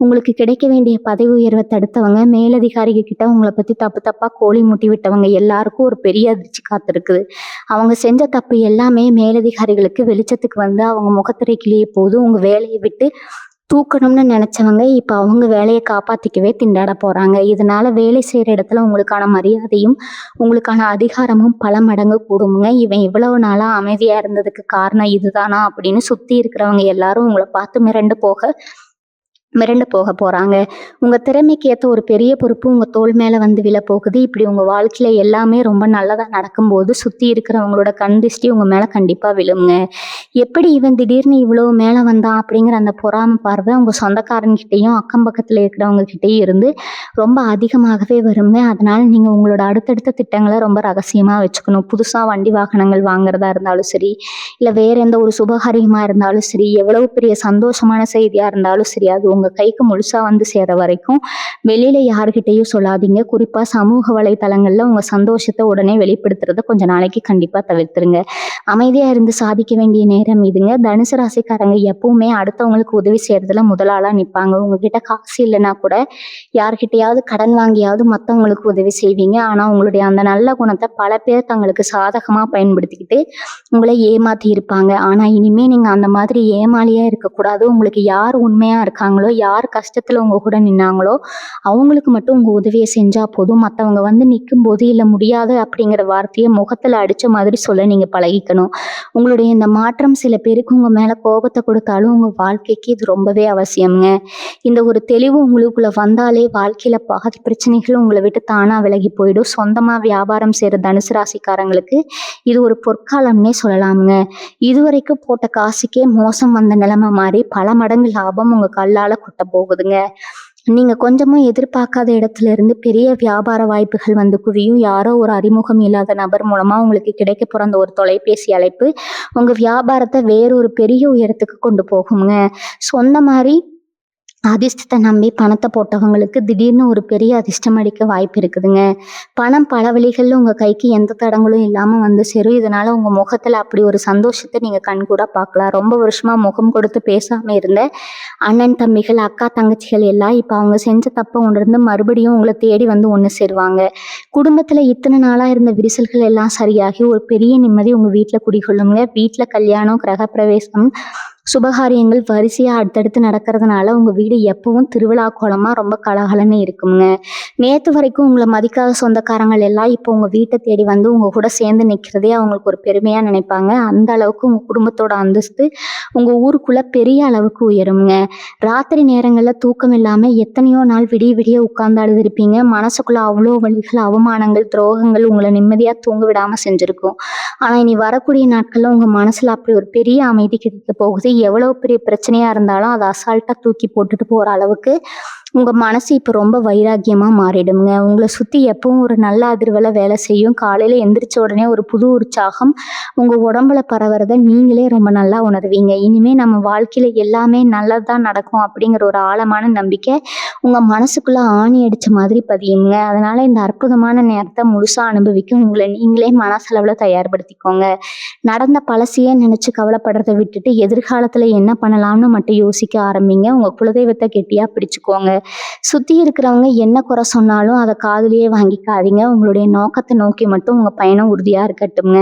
உங்களுக்கு கிடைக்க வேண்டிய பதவி உயர்வை தடுத்தவங்க, மேலதிகாரிகள் கிட்ட உங்களை பற்றி தப்பாக கோழி முட்டி விட்டவங்க எல்லாருக்கும் ஒரு பெரிய அதிர்ச்சி காத்திருக்குது. அவங்க செஞ்ச தப்பு எல்லாமே மேலதிகாரிகளுக்கு வெளிச்சத்துக்கு வந்து அவங்க முகத்திரைக்கிலேயே போது. உங்கள் வேலையை விட்டு தூக்கணும்னு நினச்சவங்க இப்போ அவங்க வேலையை காப்பாற்றிக்கவே திண்டாட போகிறாங்க. இதனால வேலை செய்கிற இடத்துல உங்களுக்கான மரியாதையும் உங்களுக்கான அதிகாரமும் பல மடங்கு கூடுமுங்க. இவன் இவ்வளவு நாளாக அமைதியாக இருந்ததுக்கு காரணம் இதுதானா அப்படின்னு சுற்றி இருக்கிறவங்க எல்லாரும் உங்களை பார்த்து மிரண்டு போக மிரண்டு போக போறாங்க. உங்க திறமைக்கு ஏத்த ஒரு பெரிய பொறுப்பு உங்க தோள் மேல வந்து விழப்போகுது. இப்படி உங்க வாழ்க்கையில எல்லாமே ரொம்ப நல்லதா நடக்கும்போது சுத்தி இருக்கிறவங்களோட கண் திருஷ்டி உங்க மேல கண்டிப்பா விழுங்க. எப்படி இவன் திடீர்னு இவ்வளவு மேல வந்தான் அப்படிங்கிற அந்த பொறாமை பார்வை உங்க சொந்தக்காரன்கிட்டயும் அக்கம் பக்கத்துல இருக்கிறவங்க கிட்டயும் இருந்து ரொம்ப அதிகமாகவே வருங்க. அதனால நீங்க உங்களோட அடுத்தடுத்த திட்டங்களை ரொம்ப ரகசியமா வச்சுக்கணும். புதுசா வண்டி வாகனங்கள் வாங்குறதா இருந்தாலும் சரி, இல்ல வேற எந்த ஒரு சுபகாரியமா இருந்தாலும் சரி, எவ்வளவு பெரிய சந்தோஷமான செய்தியா இருந்தாலும் சரி, அது உங்க கைக்கு முழுசா வந்து சேர வரைக்கும் வெளியில யாருகிட்டயும் சொல்லாதீங்க. குறிப்பா சமூக வலைதளங்கள்ல உங்க சந்தோஷத்தை உடனே வெளிப்படுத்துறத கொஞ்ச நாளைக்கு கண்டிப்பா தவிர்த்துருங்க. அமைதியா இருந்து சாதிக்க வேண்டிய நேரம் இதுங்க. தனுசு ராசிக்காரங்க எப்பவுமே அடுத்தவங்களுக்கு உதவி செய்யறதுல முதலாளா நிப்பாங்க. உங்ககிட்ட காசு இல்லைன்னா கூட யார்கிட்டயாவது கடன் வாங்கியாவது மத்தவங்களுக்கு உதவி செய்வீங்க. ஆனா உங்களுடைய அந்த நல்ல குணத்தை பல பேர் தங்களுக்கு சாதகமா பயன்படுத்திக்கிட்டு உங்களை ஏமாத்தி இருப்பாங்க. ஆனா இனிமே நீங்க அந்த மாதிரி ஏமாளியா இருக்கக்கூடாது. உங்களுக்கு யார் உண்மையா இருக்காங்களோ, யார் கஷ்டத்துல உங்க கூட நின்னாங்களோ அவங்களுக்கு மட்டும் உங்க உதவியை செஞ்சா போதும். மத்தவங்க வந்து நிற்கும் போது இல்ல முடியாது அப்படிங்கிற வார்த்தையை முகத்துல அடிச்ச மாதிரி சொல்ல நீங்க பழகிக்கணும். உங்களுடைய இந்த மாற்றம் சில பேருக்கு உங்க மேல கோபத்தை கொடுத்தாலும் உங்க வாழ்க்கைக்கு இது ரொம்பவே அவசியம்ங்க. இந்த ஒரு தெளிவு உங்களுக்குள்ள வந்தாலே வாழ்க்கையில பாதி பிரச்சனைகள் உங்களை விட்டு தானா விலகி போயிடும். சொந்தமா வியாபாரம் செய்யற தனுசு ராசிக்காரங்களுக்கு இது ஒரு பொற்காலம்னே சொல்லலாமுங்க. இதுவரைக்கும் போட்ட காசுக்கே மோசம் வந்த நிலைமை மாறி பல மடங்கு லாபம் உங்க கல்லால கொட்ட போகுதுங்க. நீங்க கொஞ்சமும் எதிர்பார்க்காத இடத்துல இருந்து பெரிய வியாபார வாய்ப்புகள் வந்து குவியும். யாரோ ஒரு அறிமுகம் இல்லாத நபர் மூலமா உங்களுக்கு கிடைக்க போற அந்த ஒரு தொலைபேசி அழைப்பு உங்க வியாபாரத்தை வேறொரு பெரிய உயரத்துக்கு கொண்டு போகுங்க. சொன்ன மாதிரி அதிர்ஷ்டத்தை நம்பி பணத்தை போட்டவங்களுக்கு திடீர்னு ஒரு பெரிய அதிர்ஷ்டம் அடிக்க வாய்ப்பு இருக்குதுங்க. பணம் பல வழிகளில் உங்க கைக்கு எந்த தடங்களும் இல்லாம வந்து சேரும். இதனால உங்க முகத்துல அப்படி ஒரு சந்தோஷத்தை நீங்க கண்கூட பார்க்கலாம். ரொம்ப வருஷமா முகம் கொடுத்து பேசாம இருந்த அண்ணன் தம்பிகள், அக்கா தங்கச்சிகள் எல்லாம் இப்ப அவங்க செஞ்ச தப்பை உணர்ந்து மறுபடியும் உங்களை தேடி வந்து ஒண்ணு சேருவாங்க. குடும்பத்துல இத்தனை நாளா இருந்த விரிசல்கள் எல்லாம் சரியாகி ஒரு பெரிய நிம்மதி உங்க வீட்டுல குடிகொள்ளுங்க. வீட்டுல கல்யாணம், கிரகப்பிரவேசம், சுபகாரியங்கள் வரிசையா அடுத்தடுத்து நடக்கிறதுனால உங்க வீடு எப்பவும் திருவிழா கோலமா ரொம்ப கலகலன்னு இருக்குங்க. நேத்து வரைக்கும் உங்களை மதிக்காத சொந்தக்காரங்கள் எல்லாம் இப்போ உங்க வீட்டை தேடி வந்து உங்க கூட சேர்ந்து நிக்கிறதே அவங்களுக்கு ஒரு பெருமையா நினைப்பாங்க. அந்த அளவுக்கு உங்க குடும்பத்தோட அந்தஸ்து உங்க ஊருக்குள்ள பெரிய அளவுக்கு உயருங்க. ராத்திரி நேரங்கள்ல தூக்கம் இல்லாம எத்தனையோ நாள் விடிய விடிய உட்கார்ந்து அழுதுருப்பீங்க. மனசுக்குள்ள அவ்வளோ வலிகள், அவமானங்கள், துரோகங்கள் உங்களை நிம்மதியா தூங்க விடாம செஞ்சிருக்கும். ஆனா இனி வரக்கூடிய நாட்கள்ல உங்க மனசுல அப்படி ஒரு பெரிய அமைதி கிடைக்க போகுது. எவ்வளவு பெரிய பிரச்சனையா இருந்தாலும் அதை அசால்ட்டா தூக்கி போட்டுட்டு போற அளவுக்கு உங்க மனசு இப்ப ரொம்ப வைராக்கியமா மாறிடுங்க. உங்களை சுத்தி எப்பவும் ஒரு நல்ல அதிர்வலை வேலை செய்யும். காலையில எந்திரிச்ச உடனே ஒரு புது உற்சாகம் உங்க உடம்புல பரவுறத நீங்களே ரொம்ப நல்லா உணர்வீங்க. இனிமே நம்ம வாழ்க்கையில எல்லாமே நல்லதுதான் நடக்கும் அப்படிங்கிற ஒரு ஆழமான நம்பிக்கை உங்க மனசுக்குள்ள ஆணி அடிச்ச மாதிரி பதியுங்க. அதனால இந்த அற்புதமான நேரத்தை முழுசா அனுபவிக்க உங்களை நீங்களே மனசளவுல தயார்படுத்திக்கோங்க. நடந்த பழசையே நினைச்சு கவலைப்படுறதை விட்டுட்டு எதிர்காலத்துல என்ன பண்ணலாம்னு மட்டும் யோசிக்க ஆரம்பிங்க. உங்க குலதெய்வத்தை கெட்டியா பிடிச்சுக்கோங்க. சுத்தி இருக்கிறவங்க என்ன குறை சொன்னாலும் அதை காதுலயே வாங்கிக்காதீங்க. உங்களுடைய நோக்கத்தை நோக்கி மட்டும் உங்க பயணம் உறுதியா இருக்கட்டும்ங்க.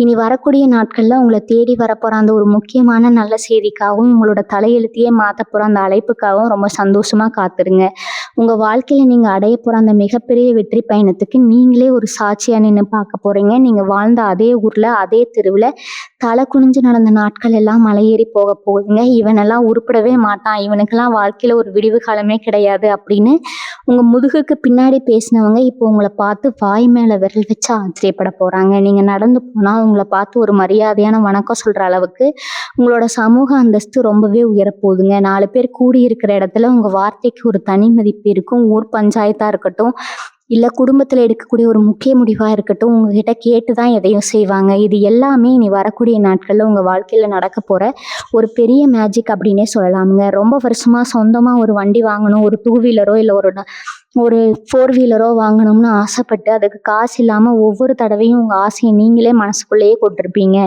இனி வரக்கூடிய நாட்கள்ல உங்களை தேடி வரப்போற அந்த ஒரு முக்கியமான நல்ல செய்திக்காகவும் உங்களோட தலையெழுத்தையே மாத்த போற அந்த அழைப்புக்காகவும் ரொம்ப சந்தோஷமா காத்துருங்க. உங்க வாழ்க்கையில நீங்க அடைய போற அந்த மிகப்பெரிய வெற்றி பயணத்துக்கு நீங்களே ஒரு சாட்சியா நின்று பார்க்க போறீங்க. நீங்க வாழ்ந்த அதே ஊர்ல, அதே தெருவுல தலை குனிஞ்சு நடந்த நாட்கள் எல்லாம் மலையேறி போக போகுதுங்க. இவனெல்லாம் உருப்படவே மாட்டான், இவனுக்கெல்லாம் வாழ்க்கையில ஒரு விடிவு காலமே கிடையாது அப்படின்னு உங்க முதுகுக்கு பின்னாடி பேசினவங்க இப்போ உங்களை பார்த்து வாய் மேல விரல் வச்சு ஆச்சரியப்பட போறாங்க. நீங்க நடந்து போனா உங்களை பார்த்து ஒரு மரியாதையான வணக்கம் சொல்ற அளவுக்கு உங்களோட சமூக அந்தஸ்து ரொம்பவே உயரப்போகுதுங்க. 4 பேர் கூடி இருக்கிற இடத்துல உங்க வார்த்தைக்கு ஒரு தனி மதிப்பு இருக்கும். ஊர் பஞ்சாயத்தா இருக்கட்டும், இல்ல குடும்பத்துல எடுக்கக்கூடிய ஒரு முக்கிய முடிவா இருக்கட்டும், உங்ககிட்ட கேட்டுதான் எதையும் செய்வாங்க. இது எல்லாமே இனி வரக்கூடிய நாட்கள்ல உங்க வாழ்க்கையில நடக்க போற ஒரு பெரிய மேஜிக் அப்படின்னே சொல்லலாமுங்க. ரொம்ப வருஷமா சொந்தமா ஒரு வண்டி வாங்கணும், ஒரு 2 வீலரோ இல்ல ஒரு 4 வீலரோ வாங்கணும்னு ஆசைப்பட்டு அதுக்கு காசு இல்லாம ஒவ்வொரு தடவையும் உங்க ஆசையை நீங்களே மனசுக்குள்ளேயே கொட்டிருப்பீங்க.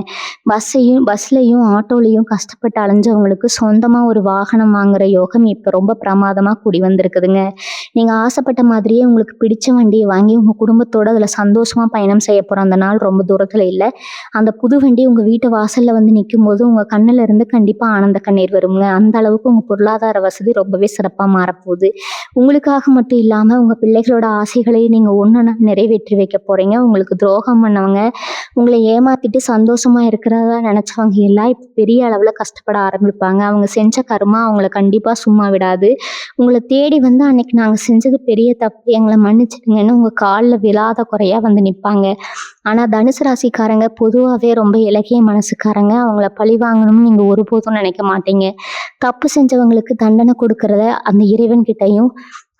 பஸ்லயும் ஆட்டோலையும் கஷ்டப்பட்டு அலைஞ்சவங்களுக்கு சொந்தமா ஒரு வாகனம் வாங்குற யோகம் இப்ப ரொம்ப பிரமாதமா கூடி வந்திருக்குதுங்க. நீங்க ஆசைப்பட்ட மாதிரியே உங்களுக்கு பிடிச்ச வண்டியை வாங்கி உங்க குடும்பத்தோட அதுல சந்தோஷமா பயணம் செய்ய போற அந்த நாள் ரொம்ப தூரத்துல இல்லை. அந்த புது வண்டி உங்க வீட்டு வாசல்ல வந்து நிற்கும் போது உங்க கண்ணுல இருந்து கண்டிப்பா ஆனந்த கண்ணீர் வருங்க. அந்த அளவுக்கு உங்க பொருளாதார வசதி ரொம்பவே சிறப்பா மாறப்போகுது. உங்களுக்காக மட்டும் இல்ல, இல்லாமல் உங்கள் பிள்ளைகளோட ஆசைகளையும் நீங்கள் ஒன்று நிறைவேற்றி வைக்க போகிறீங்க. உங்களுக்கு துரோகம் பண்ணவங்க, உங்களை ஏமாற்றிட்டு சந்தோஷமாக இருக்கிறதா நினச்சவங்க எல்லாம் இப்போ பெரிய அளவில் கஷ்டப்பட ஆரம்பிப்பாங்க. அவங்க செஞ்ச கர்மா அவங்கள கண்டிப்பாக சும்மா விடாது. உங்களை தேடி வந்து அன்னைக்கு நாங்கள் செஞ்சது பெரிய தப்பு, எங்களை மன்னிச்சிடுங்கன்னு உங்கள் காலில் விழாத குறையா வந்து நிற்பாங்க. ஆனால் தனுசு ராசிக்காரங்க பொதுவாகவே ரொம்ப இலகிய மனசுக்காரங்க. அவங்கள பழி வாங்கணும்னு நீங்கள் ஒருபோதும் நினைக்க மாட்டீங்க. தப்பு செஞ்சவங்களுக்கு தண்டனை கொடுக்கறத அந்த இறைவன்கிட்டையும்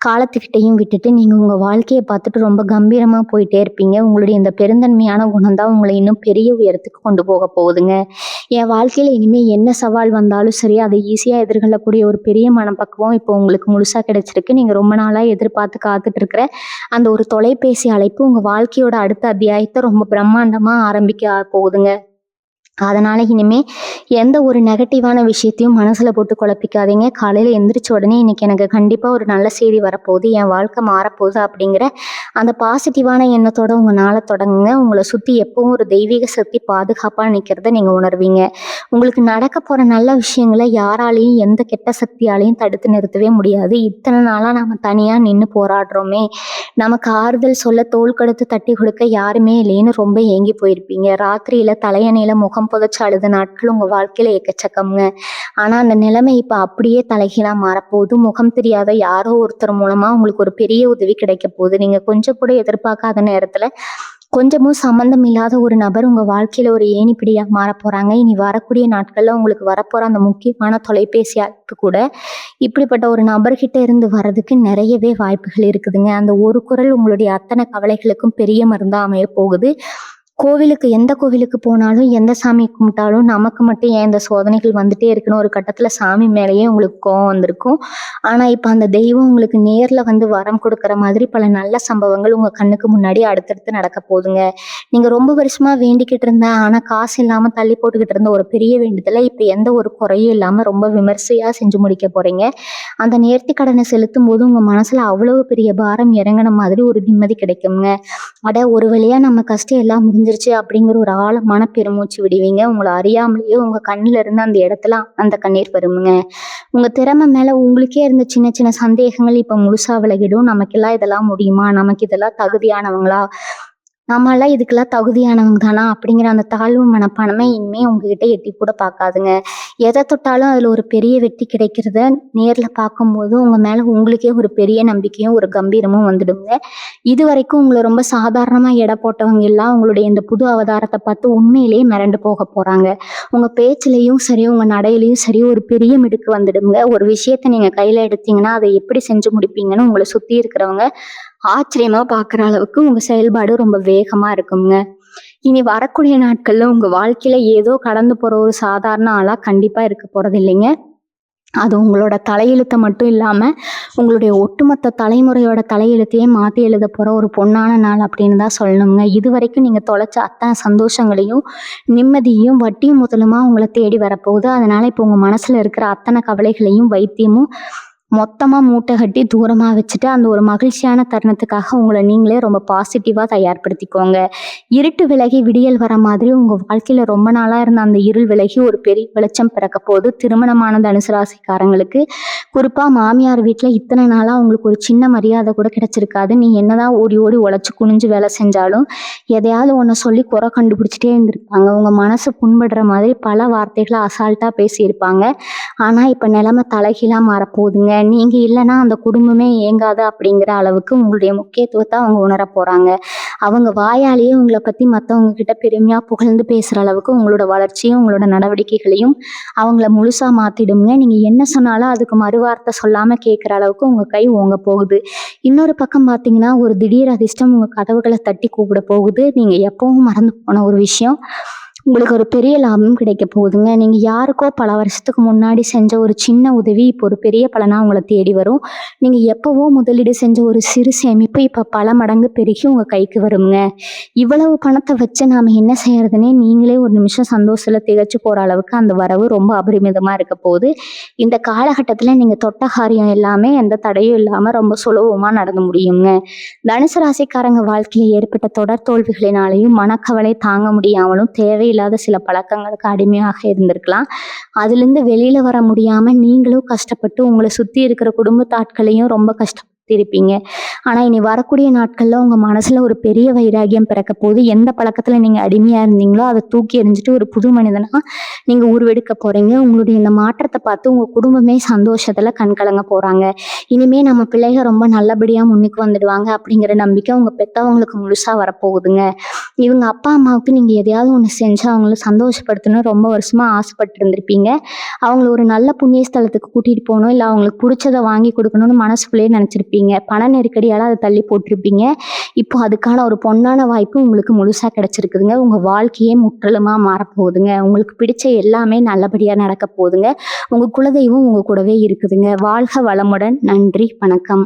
காலத்துக்கிட்டையும் விட்டுட்டு நீங்கள் உங்கள் வாழ்க்கையை பார்த்துட்டு ரொம்ப கம்பீரமாக போயிட்டே இருப்பீங்க. உங்களுடைய இந்த பெருந்தன்மையான குணம் தான் உங்களை இன்னும் பெரிய உயரத்துக்கு கொண்டு போக போகுதுங்க. என் வாழ்க்கையில் இனிமேல் என்ன சவால் வந்தாலும் சரி, அதை ஈஸியாக எதிர்கொள்ளக்கூடிய ஒரு பெரிய மனப்பக்குவம் இப்போ உங்களுக்கு முழுசாக கிடைச்சிருக்கு. நீங்கள் ரொம்ப நாளாக எதிர்பார்த்து காத்துட்டு இருக்கிற அந்த ஒரு தொலைபேசி அழைப்பு உங்கள் வாழ்க்கையோட அடுத்த அத்தியாயத்தை ரொம்ப பிரம்மாண்டமாக ஆரம்பிக்க போகுதுங்க. அதனால இனிமே எந்த ஒரு நெகட்டிவான விஷயத்தையும் மனசுல போட்டு குழப்பிக்காதீங்க. காலையில எந்திரிச்ச உடனே இன்னைக்கு எனக்கு கண்டிப்பா ஒரு நல்ல செய்தி வரப்போகுது, என் வாழ்க்கை மாறப்போகுது அப்படிங்கிற அந்த பாசிட்டிவான எண்ணத்தோட உங்க நாளை தொடங்குங்க. உங்களை சுத்தி எப்பவும் ஒரு தெய்வீக சக்தி பாதுகாப்பா நிக்கிறத நீங்க உணர்வீங்க. உங்களுக்கு நடக்க போற நல்ல விஷயங்களை யாராலையும் எந்த கெட்ட சக்தியாலையும் தடுத்து நிறுத்தவே முடியாது. இத்தனை நாளா நம்ம தனியா நின்று போராடுறோமே, நமக்கு ஆறுதல் சொல்ல தோள் கொடுத்து தட்டி கொடுக்க யாருமே இல்லைன்னு ரொம்ப ஏங்கி போயிருப்பீங்க. ராத்திரியில தலையணையில முகம் புதைச்சு அழுத நாட்கள் உங்க வாழ்க்கையில எக்கச்சக்கம்ங்க. ஆனா அந்த நிலைமை இப்ப அப்படியே தலைகீழா மாறப்போகுது. முகம் தெரியாத யாரோ ஒருத்தர் மூலமா உங்களுக்கு ஒரு பெரிய உதவி கிடைக்க போகுது. நீங்க கொஞ்சம் கூட எதிர்பார்க்காத நேரத்துல கொஞ்சமும் சம்பந்தம் இல்லாத ஒரு நபர் உங்க வாழ்க்கையில ஒரு ஏணிப்படியா மாற போறாங்க. இனி வரக்கூடிய நாட்கள்ல உங்களுக்கு வரப்போற அந்த முக்கியமான தொலைபேசி அழைப்பு கூட இப்படிப்பட்ட ஒரு நபர்கிட்ட இருந்து வர்றதுக்கு நிறையவே வாய்ப்புகள் இருக்குதுங்க. அந்த ஒரு குரல் உங்களுடைய அத்தனை கவலைகளுக்கும் பெரிய மருந்தா அமைய போகுது. எந்த கோவிலுக்கு போனாலும் எந்த சாமி கும்பிட்டாலும் நமக்கு மட்டும் ஏன் இந்த சோதனைகள் வந்துட்டே இருக்குன்னு ஒரு கட்டத்துல சாமி மேலேயே உங்களுக்கு கோவம் வந்திருக்கும். ஆனா இப்ப அந்த தெய்வம் உங்களுக்கு நேர்ல வந்து வரம் கொடுக்குற மாதிரி பல நல்ல சம்பவங்கள் உங்க கண்ணுக்கு முன்னாடி அடுத்தடுத்து நடக்க போகுதுங்க. நீங்க ரொம்ப வருஷமா வேண்டிக்கிட்டு இருந்த ஆனா காசு இல்லாம தள்ளி போட்டுக்கிட்டு இருந்த ஒரு பெரிய வேண்டுதலை இப்ப எந்த ஒரு குறையும் இல்லாம ரொம்ப விமர்சையா செஞ்சு முடிக்க போறீங்க. அந்த நேர்த்தி கடனை செலுத்தும் போது உங்க மனசுல அவ்வளவு பெரிய பாரம் இறங்கின மாதிரி ஒரு நிம்மதி கிடைக்குங்க. ஒரு வழியா நம்ம கஷ்டம் எல்லாம் முடிஞ்சிருச்சு அப்படிங்கிற ஒரு ஆழமான பெருமூச்சு விடுவீங்க. உங்களை அறியாமலேயே உங்க கண்ணுல இருந்து அந்த இடத்துல அந்த கண்ணீர் வருமுங்க. உங்க திறமை மேல உங்களுக்கே இருந்த சின்ன சின்ன சந்தேகங்கள் இப்ப முழுசா விலகிடும். நமக்கெல்லாம் இதெல்லாம் முடியுமா, நமக்கு இதெல்லாம் தகுதியானவங்களா, நம்மளாம் இதுக்கெல்லாம் தகுதியானவங்க தானா அப்படிங்கிற அந்த தாழ்வு மனப்பான்மை இனிமே உங்ககிட்ட எட்டி கூட பார்க்காதுங்க. எதை தொட்டாலும் அதுல ஒரு பெரிய வெற்றி கிடைக்கிறத நேர்ல பார்க்கும்போது உங்க மேல உங்களுக்கே ஒரு பெரிய நம்பிக்கையும் ஒரு கம்பீரமும் வந்துடுங்க. இது வரைக்கும் உங்களை ரொம்ப சாதாரணமா எடை போட்டவங்க எல்லாம் உங்களுடைய இந்த புது அவதாரத்தை பார்த்து உண்மையிலேயே மிரண்டு போக போறாங்க. உங்க பேச்சுலையும் சரி, உங்க நடையிலையும் சரி ஒரு பெரிய மிடுக்கு வந்துடுங்க. ஒரு விஷயத்த நீங்க கையில எடுத்தீங்கன்னா அதை எப்படி செஞ்சு முடிப்பீங்கன்னு உங்களை சுத்தி இருக்கிறவங்க ஆச்சரியமா பாக்குற அளவுக்கு உங்க செயல்பாடு ரொம்ப வேகமா இருக்குங்க. இனி வரக்கூடிய நாட்கள்ல உங்க வாழ்க்கையில ஏதோ கடந்து போற ஒரு சாதாரண ஆளா கண்டிப்பா இருக்க போறது இல்லைங்க. அது உங்களோட தலையெழுத்தை மட்டும் இல்லாம உங்களுடைய ஒட்டுமொத்த தலைமுறையோட தலையெழுத்தையே மாத்தி எழுத போற ஒரு பொன்னான நாள் அப்படின்னு தான் சொல்லணுங்க. இது வரைக்கும் நீங்க தொலைச்ச அத்தனை சந்தோஷங்களையும் நிம்மதியும் வட்டியும் முதலுமா உங்களை தேடி வரப்போகுது. அதனால இப்போ உங்க மனசுல இருக்கிற அத்தனை கவலைகளையும் வைத்தியமும் மொத்தமா மூட்டை கட்டி தூரமா வச்சுட்டு அந்த ஒரு மகிழ்ச்சியான தருணத்துக்காக உங்களை நீங்களே ரொம்ப பாசிட்டிவா தயார்படுத்திக்கோங்க. இருட்டு விலகி விடியல் வர மாதிரி உங்க வாழ்க்கையில ரொம்ப நாளா இருந்த அந்த இருள் விலகி ஒரு பெரிய வெளிச்சம் பிறக்க போது. திருமணமான தனுசு ராசிக்காரங்களுக்கு குறிப்பா மாமியார் வீட்டுல இத்தனை நாளா உங்களுக்கு ஒரு சின்ன மரியாதை கூட கிடைச்சிருக்காது. நீ என்னதான் ஓடி ஓடி உழைச்சு குனிஞ்சு வேலை செஞ்சாலும் எதையாவது ஒன்ன சொல்லி குறை கண்டுபிடிச்சிட்டே இருந்திருப்பாங்க. உங்க மனசு புண்படுற மாதிரி பல வார்த்தைகளை அசால்ட்டா பேசியிருப்பாங்க. ஆனா இப்ப நிலைமை தலைகீழா மாறப்போகுதுங்க. நீங்க இல்லைன்னா அந்த குடும்பமே இயங்காது அப்படிங்கிற அளவுக்கு உங்களுடைய முக்கியத்துவத்தை அவங்க உணர போறாங்க. அவங்க வாயாலேயே உங்களை பத்தி மற்றவங்க கிட்ட பெருமையா புகழ்ந்து பேசுற அளவுக்கு உங்களோட வளர்ச்சியும் உங்களோட நடவடிக்கைகளையும் அவங்கள முழுசா மாத்திடுங்க. நீங்க என்ன சொன்னாலும் அதுக்கு மறுவார்த்தை சொல்லாம கேட்குற அளவுக்கு உங்க கை ஓங்க போகுது. இன்னொரு பக்கம் பார்த்தீங்கன்னா ஒரு திடீர் அதிர்ஷ்டம் உங்க கதவுகளை தட்டி கூப்பிட போகுது. நீங்க எப்பவும் மறந்து போன ஒரு விஷயம் உங்களுக்கு ஒரு பெரிய லாபம் கிடைக்க போகுதுங்க. நீங்க யாருக்கோ பல வருஷத்துக்கு முன்னாடி செஞ்ச ஒரு சின்ன உதவி இப்போ ஒரு பெரிய பலனா உங்களை தேடி வரும். நீங்க எப்பவோ முதலீடு செஞ்ச ஒரு சிறு சேமிப்பு இப்ப பல மடங்கு பெருகி உங்க கைக்கு வருங்க. இவ்வளவு பணத்தை வச்சு நாம என்ன செய்யறதுன்னே நீங்களே ஒரு நிமிஷம் சந்தோஷத்துல திகச்சு போற அளவுக்கு அந்த வரவு ரொம்ப அபரிமிதமா இருக்க போகுது. இந்த காலகட்டத்துல நீங்க தொட்ட காரியம் எல்லாமே எந்த தடையும் இல்லாம ரொம்ப சுலபமா நடந்து முடியுங்க. தனுசு ராசிக்காரங்க வாழ்க்கையில ஏற்பட்ட தொடர் தோல்விகளினாலையும் மனக்கவலை தாங்க முடியாமலும் தேவையில்லாத சில பழக்கங்களுக்கு அடிமையாக இருந்திருக்கலாம். அதுல இருந்து வெளியில வர முடியாம நீங்களும் கஷ்டப்பட்டு உங்களை சுத்தி இருக்கிற குடும்பத்தாட்களையும் ரொம்ப இருப்பீங்க. ஆனா இனி வரக்கூடிய நாட்கள்ல உங்க மனசுல ஒரு பெரிய வைராகியம் பிறக்க போகுது. எந்த பழக்கத்துல நீங்க அடிமையா இருந்தீங்களோ அதை தூக்கி எறிஞ்சிட்டு ஒரு புது மனிதனா நீங்க உருவெடுக்க போறீங்க. உங்களுடைய இந்த மாற்றத்தை பார்த்து உங்க குடும்பமே சந்தோஷத்துல கண்கலங்க போறாங்க. இனிமே நம்ம பிள்ளைங்க ரொம்ப நல்லபடியா முன்னுக்கு வந்துடுவாங்க அப்படிங்கிற நம்பிக்கை உங்க பெத்தவங்களுக்கு முழுசா வரப்போகுதுங்க. இவங்க அப்பா அம்மாவுக்கு நீங்க எதையாவது ஒண்ணு செஞ்சு அவங்கள சந்தோஷப்படுத்தணும்னு ரொம்ப வருஷமா ஆசைப்பட்டு இருந்திருப்பீங்க. அவங்கள ஒரு நல்ல புண்ணிய ஸ்தலத்துக்கு கூட்டிட்டு போகணும், இல்ல அவங்களுக்கு பிடிச்சத வாங்கி கொடுக்கணும்னு மனசுக்குள்ளேயே நினைச்சிருப்பீங்க. பண நெருக்கடியால அதை தள்ளி போட்டிருப்பீங்க. இப்போ அதுக்கான ஒரு பொன்னான வாய்ப்பு உங்களுக்கு முழுசா கிடைச்சிருக்குதுங்க. உங்க வாழ்க்கையே முற்றிலுமா மாறப்போகுதுங்க. உங்களுக்கு பிடிச்ச எல்லாமே நல்லபடியா நடக்க போகுதுங்க. உங்க குலதெய்வம் உங்க கூடவே இருக்குதுங்க. வாழ்க வளமுடன். நன்றி, வணக்கம்.